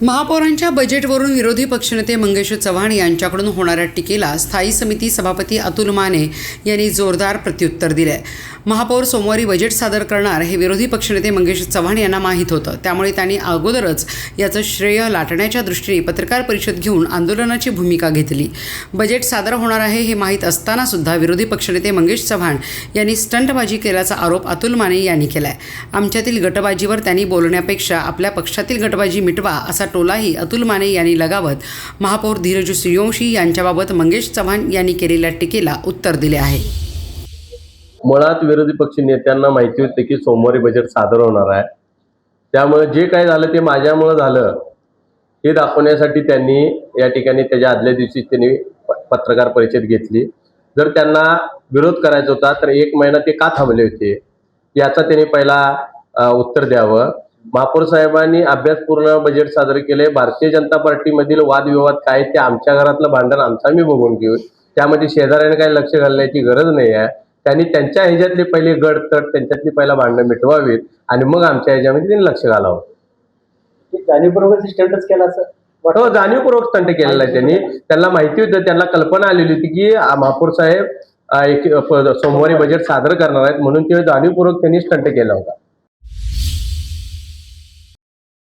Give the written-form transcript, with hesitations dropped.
महापौरांच्या बजेटवरून विरोधी पक्षनेते मंगेश चव्हाण यांच्याकडून होणाऱ्या टीकेला स्थायी समिती सभापती अतुल माने यांनी जोरदार प्रत्युत्तर दिले. महापौर सोमवारी बजेट सादर करणार हे विरोधी पक्षनेते मंगेश चव्हाण यांना माहीत होतं. त्यामुळे त्यांनी अगोदरच याचं श्रेय लाटण्याच्या दृष्टीने पत्रकार परिषद घेऊन आंदोलनाची भूमिका घेतली. बजेट सादर होणार आहे हे माहीत असताना सुद्धा विरोधी पक्षनेते मंगेश चव्हाण यांनी स्टंटबाजी केल्याचा आरोप अतुल माने यांनी केलाय. आमच्यातील गटबाजीवर त्यांनी बोलण्यापेक्षा आपल्या पक्षातील गटबाजी मिटवा असा टोलाही अतुल माने यांनी लगावत महापौर धीरज सूर्यवंशी यांच्याबाबत मंगेश चव्हाण यांनी केलेल्या टीकेला उत्तर दिले आहे. मुळात विरोधी पक्ष नेत्यांना माहिती होते की सोमवारी बजेट सादर होणार आहे. त्यामुळे जे काही झालं ते माझ्यामुळे झालं हे दाखवण्यासाठी त्यांनी या ठिकाणी त्याच्या आदल्या दिवशी त्यांनी पत्रकार परिषद घेतली. जर त्यांना विरोध करायचा होता तर एक महिना ते का थांबले होते याचा त्यांनी पहिला उत्तर द्यावं. महापौर साहेबांनी अभ्यासपूर्ण बजेट सादर केले. भारतीय जनता पार्टीमधील वादविवाद काय ते आमच्या घरातलं भांडण आमचं आम्ही बघून घेऊ. त्यामध्ये शेजाऱ्याने काही लक्ष घालण्याची गरज नाही आहे. त्यांनी त्यांच्या ह्याच्यातले पहिले गट तट त्यांच्यातली पहिला भांडणं मिटवावीत आणि मग आमच्या ह्याच्यामध्ये त्यांनी लक्ष घालावं. जाणीवपूर्वक स्टंटच केला असं हो, जाणीवपूर्वक स्टंट केलेला आहे त्यांनी. त्यांना माहिती होतं, त्यांना कल्पना आलेली होती की महापौर साहेब सोमवारी बजेट सादर करणार आहेत म्हणून ते जाणीवपूर्वक त्यांनी स्टंट केला होता.